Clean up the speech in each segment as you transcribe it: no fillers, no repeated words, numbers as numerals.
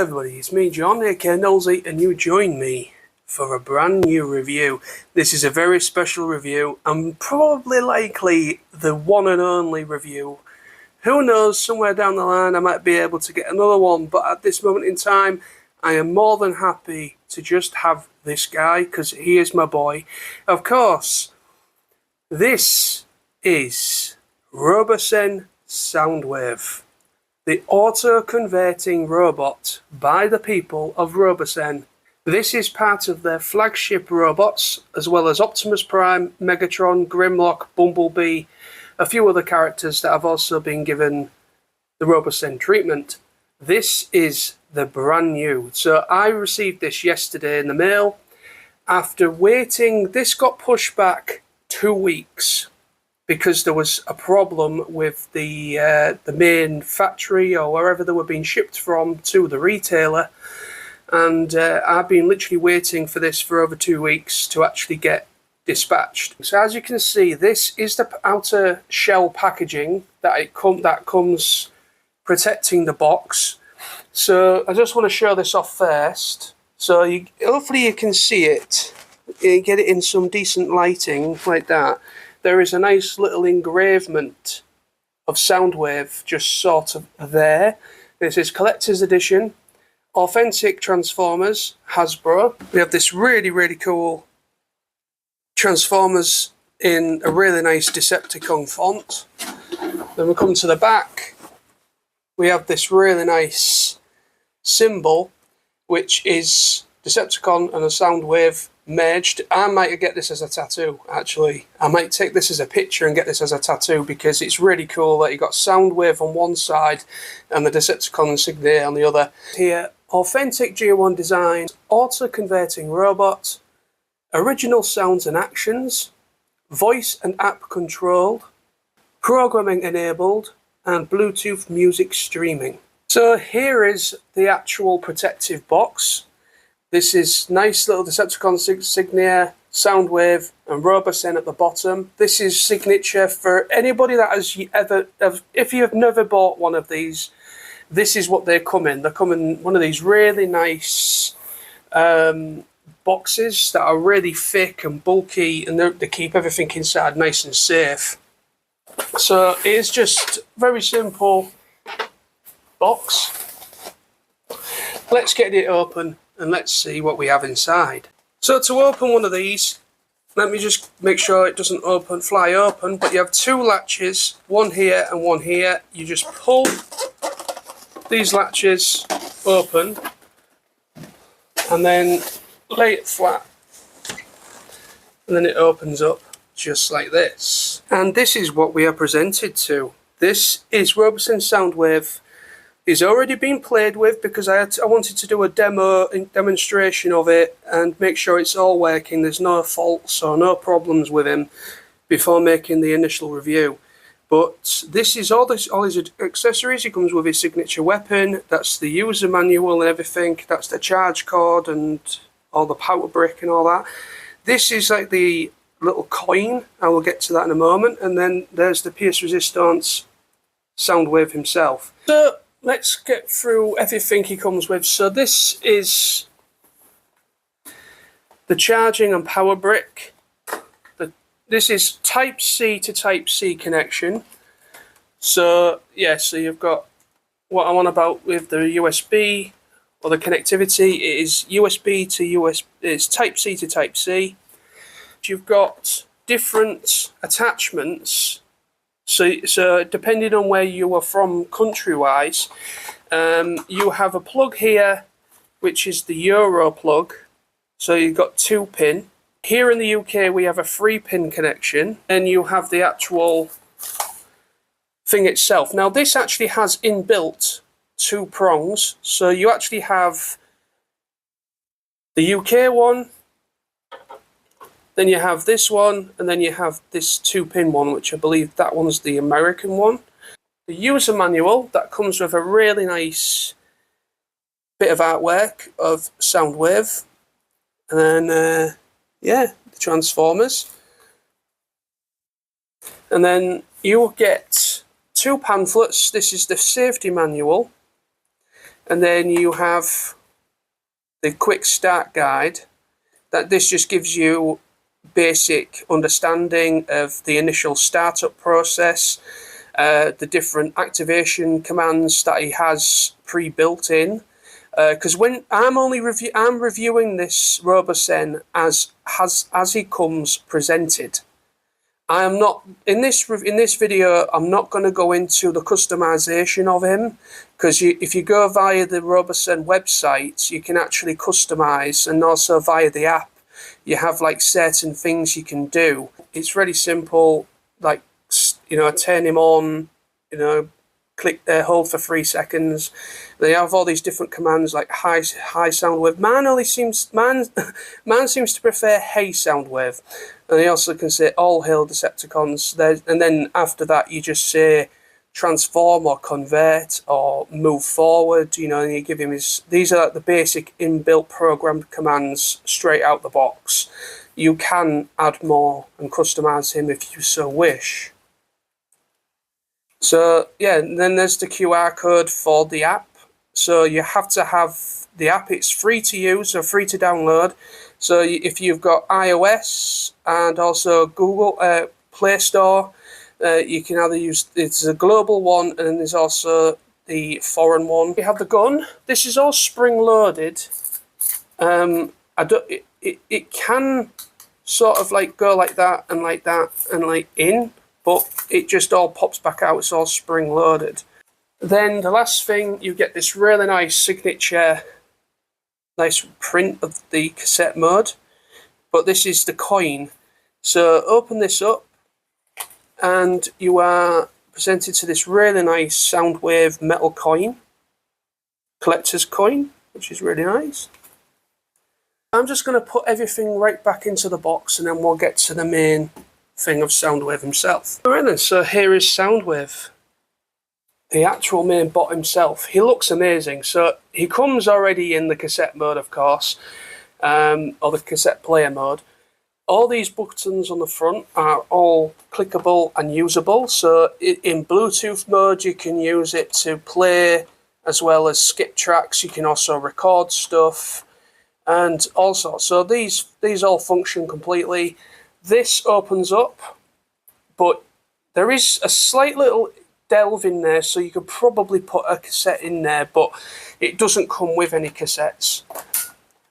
Hello everybody, it's me John, aka Nosy, and you join me for a brand new review. This is a very special review, and probably likely the one and only review. Who knows, somewhere down the line I might be able to get another one, but at this moment in time I am more than happy to just have this guy, because he is my boy. Of course, this is Robosen Soundwave, the auto-converting robot by the people of Robosen. This is part of their flagship robots, as well as Optimus Prime, Megatron, Grimlock, Bumblebee, a few other characters that have also been given the Robosen treatment. This is the brand new. So I received this yesterday in the mail. After waiting, this got pushed back 2 weeks. Because there was a problem with the main factory or wherever they were being shipped from to the retailer, and I've been literally waiting for this for over 2 weeks to actually get dispatched. So as you can see, this is the outer shell packaging that comes protecting the box. So I just want to show this off first. So hopefully you can see it. You get it in some decent lighting like that. There is a nice little engravement of Soundwave just sort of there. This is Collector's Edition, Authentic Transformers, Hasbro. We have this really, really cool Transformers in a really nice Decepticon font. Then we come to the back. We have this really nice symbol, which is Decepticon and a Soundwave merged. I might get this as a tattoo, actually. I might take this as a picture and get this as a tattoo, because it's really cool that you got Soundwave on one side and the Decepticon insignia on the other. Here, authentic G1 design, auto-converting robot, original sounds and actions, voice and app controlled, programming enabled, and Bluetooth music streaming. So here is the actual protective box. This is nice little Decepticon insignia, Soundwave, and Robosen at the bottom. This is signature for anybody that has ever, if you have never bought one of these, this is what they come in. They come in one of these really nice boxes that are really thick and bulky, and they keep everything inside nice and safe. So it's just very simple box. Let's get it open and let's see what we have inside. So to open one of these, let me just make sure it doesn't fly open, but you have two latches, one here and one here. You just pull these latches open and then lay it flat, and then it opens up just like this. And this is what we are presented to. This is Robosen Soundwave. It's already been played with, because I wanted to do a demonstration of it and make sure it's all working, there's no faults or no problems with him before making the initial review. But this is all his accessories. He comes with his signature weapon, that's the user manual and everything, that's the charge cord and all the power brick and all that. This is like the little coin, I will get to that in a moment, and then there's the Pierce Resistance Soundwave himself. So let's get through everything he comes with. So this is the charging and power brick. This is Type C to Type C connection. So yeah, so you've got what I'm on about with the USB or the connectivity. It is USB to USB. It's Type C to Type C. You've got different attachments. So depending on where you are from country-wise, you have a plug here, which is the Euro plug. So you've got 2-pin. Here in the UK, we have a 3-pin connection. And you have the actual thing itself. Now, this actually has inbuilt 2 prongs. So you actually have the UK one, then you have this one, and then you have this 2-pin one, which I believe that one's the American one. The user manual, that comes with a really nice bit of artwork of Soundwave. And then, yeah, the Transformers. And then you'll get 2 pamphlets. This is the safety manual. And then you have the quick start guide. This just gives you basic understanding of the initial startup process, the different activation commands that he has pre-built in. Because when I'm reviewing this Robosen as he comes presented. I am not in this video. I'm not going to go into the customization of him, because if you go via the Robosen website, you can actually customize, and also via the app, you have like certain things you can do. It's really simple, like, you know, turn him on, you know, click hold for 3 seconds. They have all these different commands like high Soundwave. Man seems to prefer hey Soundwave, and he also can say all hail Decepticons. And then after that you just say transform or convert or move forward. You know, and you give him these are the basic inbuilt programmed commands straight out the box. You can add more and customize him if you so wish. So yeah, and then there's the QR code for the app. So you have to have the app. It's free to use or free to download. So if you've got iOS and also Google Play Store, you can either use, it's a global one, and then there's also the foreign one. We have the gun. This is all spring loaded. It can sort of like go like that and like in, but it just all pops back out. It's all spring loaded. Then the last thing, you get this really nice signature, nice print of the cassette mode, but this is the coin. So open this up and you are presented to this really nice Soundwave metal coin, collector's coin, which is really nice. I'm just going to put everything right back into the box, and then we'll get to the main thing of Soundwave himself. Alright then, so here is Soundwave, the actual main bot himself. He looks amazing. So he comes already in the cassette mode, of course, or the cassette player mode. All these buttons on the front are all clickable and usable. So in Bluetooth mode, you can use it to play as well as skip tracks. You can also record stuff and all sorts. So these all function completely. This opens up, but there is a slight little delve in there, so you could probably put a cassette in there, but it doesn't come with any cassettes.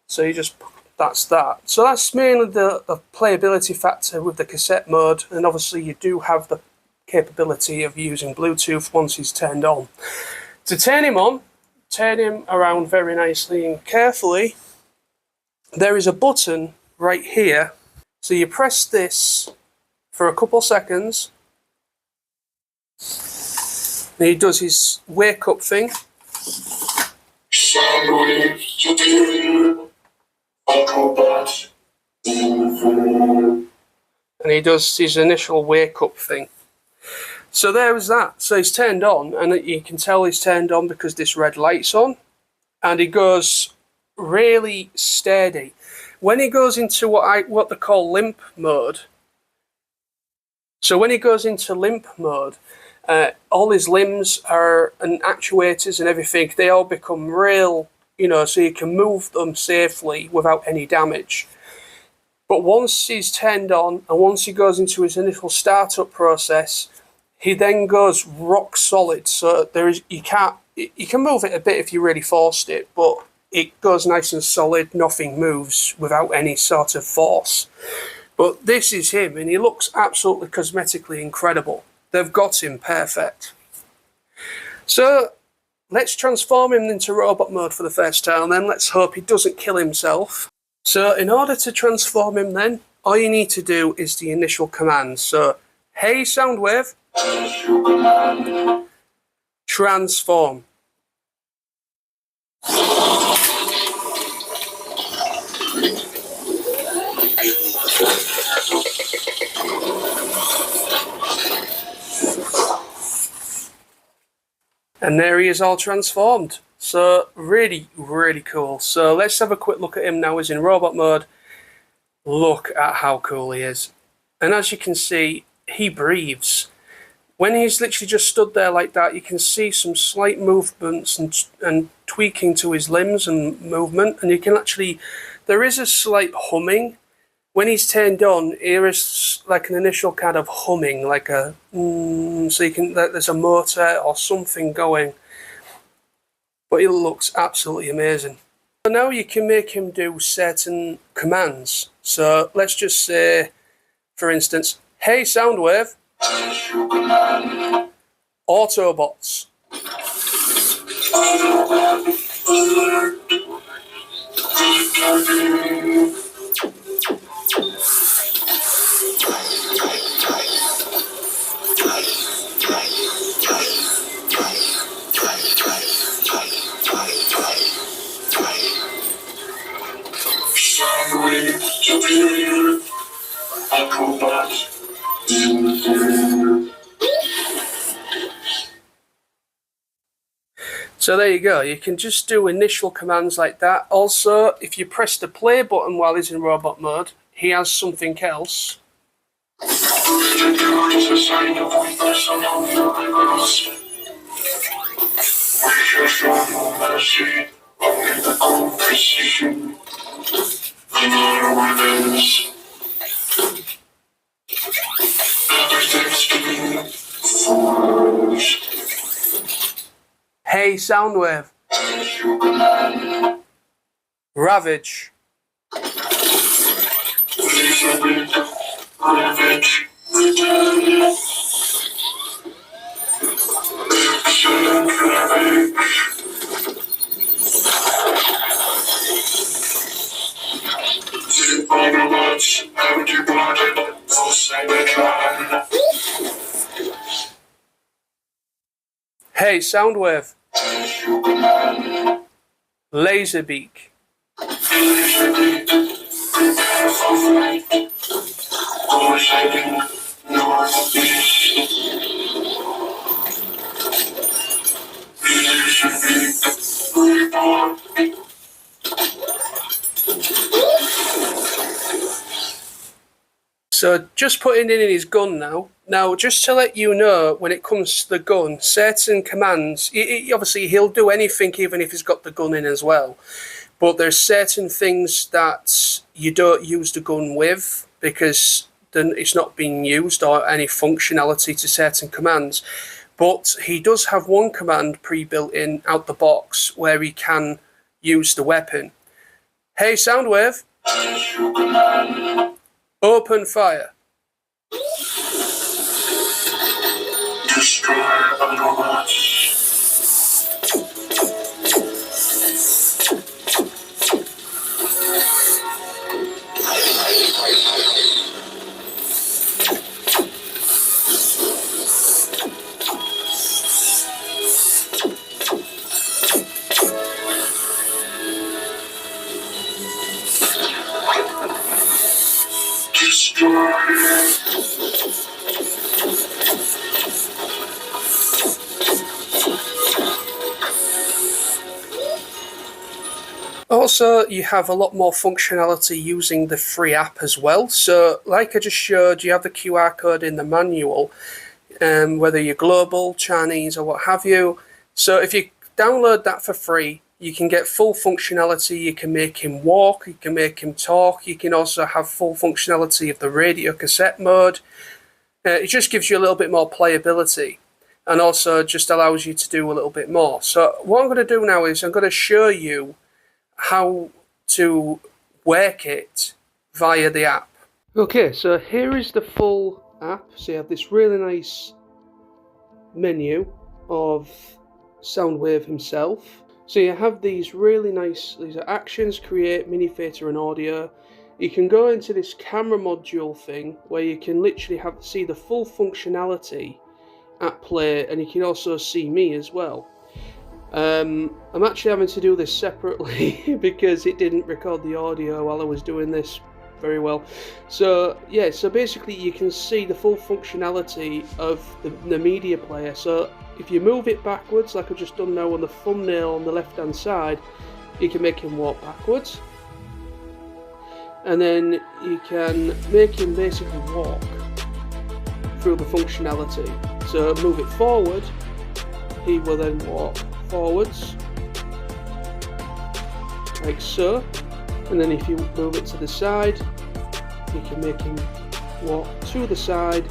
So you just, that's that. So that's mainly the playability factor with the cassette mode, and obviously you do have the capability of using Bluetooth once he's turned on. To turn him on, turn him around very nicely and carefully. There is a button right here. So you press this for a couple seconds, and he does his wake up thing. And he does his initial wake up thing. So there was that. So he's turned on, and you can tell he's turned on because this red light's on, and he goes really steady. When he goes into what they call limp mode, so when he goes into limp mode, all his limbs and actuators and everything, they all become real, you know, so you can move them safely without any damage. But once he's turned on and once he goes into his initial startup process, he then goes rock solid. So you can move it a bit if you really forced it, but it goes nice and solid, nothing moves without any sort of force. But this is him, and he looks absolutely cosmetically incredible. They've got him perfect. So let's transform him into robot mode for the first time, then let's hope he doesn't kill himself. So in order to transform him then, all you need to do is the initial command. So, hey Soundwave, transform. And there he is, all transformed. So really, really cool. So let's have a quick look at him now. He's in robot mode. Look at how cool he is. And as you can see, he breathes. When he's literally just stood there like that, you can see some slight movements and tweaking to his limbs and movement, and you can actually, there is a slight humming. When he's turned on, here is like an initial kind of humming, like a so you can, there's a motor or something going. But it looks absolutely amazing. So now you can make him do certain commands. So let's just say, for instance, hey Soundwave, Autobots. So there you go, you can just do initial commands like that. Also, if you press the play button while he's in robot mode, he has something else. Hey Soundwave, Ravage. Hey Soundwave, Laserbeak. So just putting in his gun now. Now, just to let you know, when it comes to the gun, certain commands, obviously he'll do anything even if he's got the gun in as well. But there's certain things that you don't use the gun with because then it's not being used or any functionality to certain commands. But he does have one command pre-built in out the box where he can use the weapon. Hey Soundwave, open fire. Destroy the robots. Also, you have a lot more functionality using the free app as well. So, like I just showed, you have the QR code in the manual, whether you're global, Chinese, or what have you. So if you download that for free, you can get full functionality. You can make him walk, you can make him talk, you can also have full functionality of the radio cassette mode. It just gives you a little bit more playability and also just allows you to do a little bit more. So what I'm going to do now is I'm going to show you how to work it via the app. Okay, so here is the full app. So you have this really nice menu of Soundwave himself. So you have these really nice, these are actions, create, mini theatre and audio. You can go into this camera module thing where you can literally see the full functionality at play, and you can also see me as well. I'm actually having to do this separately because it didn't record the audio while I was doing this very well. So yeah, so basically you can see the full functionality of the media player. So if you move it backwards, like I've just done now on the thumbnail on the left hand side, you can make him walk backwards, and then you can make him basically walk through the functionality. So move it forward, he will then walk forwards, like so. And then if you move it to the side, you can make him walk to the side.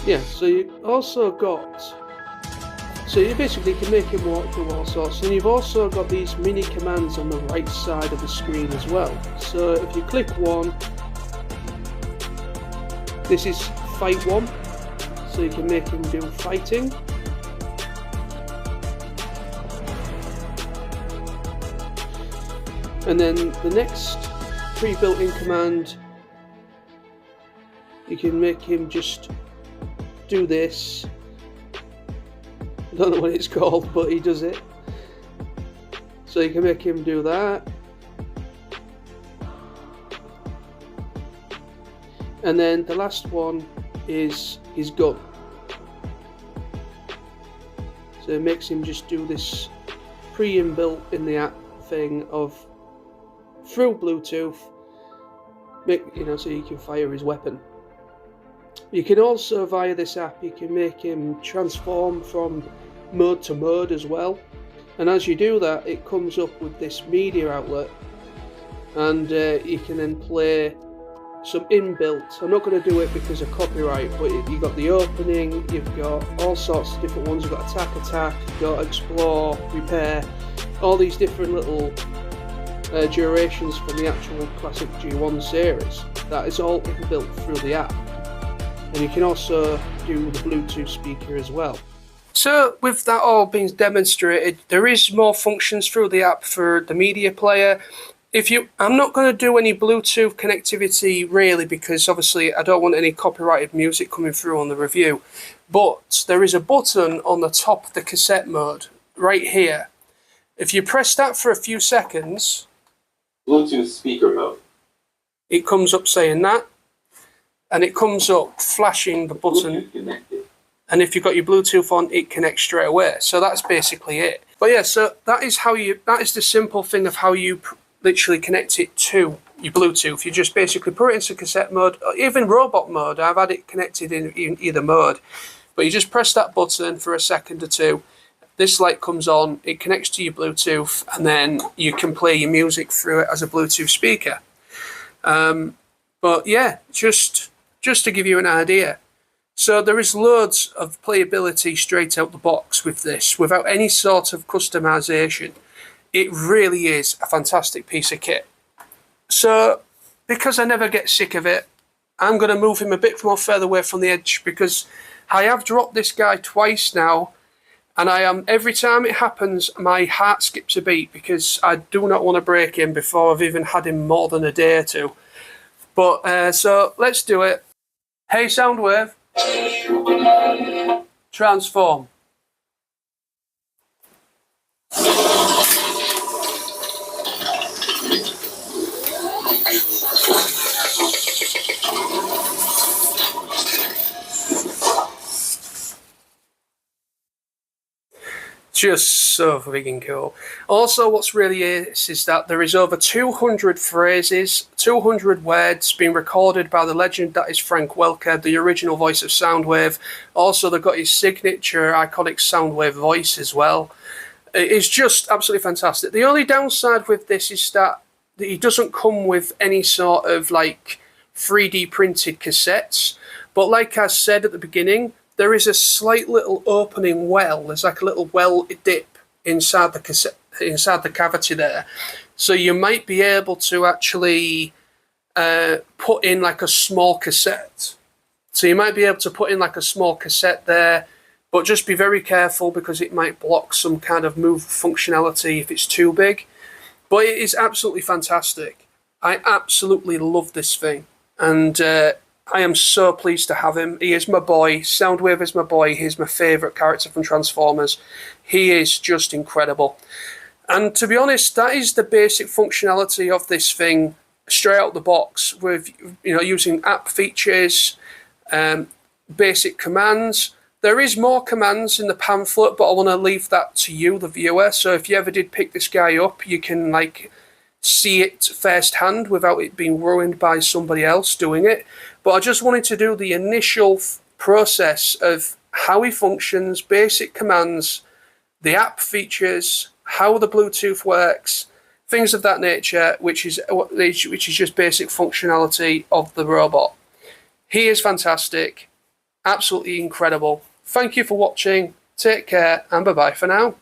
Yeah, so you also got, so you basically can make him walk through all sorts. And you've also got these mini commands on the right side of the screen as well. So if you click one, this is fight one, so you can make him do fighting. And then the next pre-built in command, you can make him just do this. I don't know what it's called, but he does it. So you can make him do that. And then the last one is his gun. So it makes him just do this pre-inbuilt in the app thing of through Bluetooth, so you can fire his weapon. You can also, via this app, you can make him transform from mode to mode as well. And as you do that, it comes up with this media outlet, and you can then play some inbuilt. I'm not going to do it because of copyright, but you've got the opening, you've got all sorts of different ones. You've got attack, you've got explore, repair, all these different little durations from the actual classic G1 series. That is all inbuilt through the app. And you can also do the Bluetooth speaker as well. So with that all being demonstrated, there is more functions through the app for the media player. I'm not going to do any Bluetooth connectivity really, because obviously I don't want any copyrighted music coming through on the review. But there is a button on the top of the cassette mode right here. If you press that for a few seconds, Bluetooth speaker mode, it comes up saying that, and it comes up flashing the button. And if you've got your Bluetooth on, it connects straight away. So that's basically it. But yeah, so that is the simple thing of how you literally connect it to your Bluetooth. You just basically put it into cassette mode, or even robot mode. I've had it connected in either mode. But you just press that button for a second or two. This light comes on, it connects to your Bluetooth, and then you can play your music through it as a Bluetooth speaker. But yeah, just to give you an idea. So there is loads of playability straight out the box with this, without any sort of customization. It really is a fantastic piece of kit. So, because I never get sick of it, I'm going to move him a bit more further away from the edge, because I have dropped this guy twice now, and every time it happens, my heart skips a beat, because I do not want to break him before I've even had him more than a day or two. But, so, let's do it. Hey Soundwave, transform. Just so freaking cool. Also, what's really is that there is over 200 phrases, 200 words being recorded by the legend that is Frank Welker, the original voice of Soundwave. Also, they've got his signature iconic Soundwave voice as well. It's just absolutely fantastic. The only downside with this is that it doesn't come with any sort of like 3D printed cassettes. But like I said at the beginning, there is a slight little opening well. There's like a little well dip inside the cassette, inside the cavity there. So you might be able to actually put in like a small cassette. So you might be able to put in like a small cassette there, but just be very careful because it might block some kind of move functionality if it's too big. But it is absolutely fantastic. I absolutely love this thing. And I am so pleased to have him. He is my boy. Soundwave is my boy. He's my favourite character from Transformers. He is just incredible. And to be honest, that is the basic functionality of this thing straight out the box, with using app features, basic commands. There is more commands in the pamphlet, but I want to leave that to you, the viewer. So if you ever did pick this guy up, you can see it firsthand without it being ruined by somebody else doing it. But I just wanted to do the initial process of how he functions, basic commands, the app features, how the Bluetooth works, things of that nature, which is just basic functionality of the robot. He is fantastic, absolutely incredible. Thank you for watching. Take care, and bye-bye for now.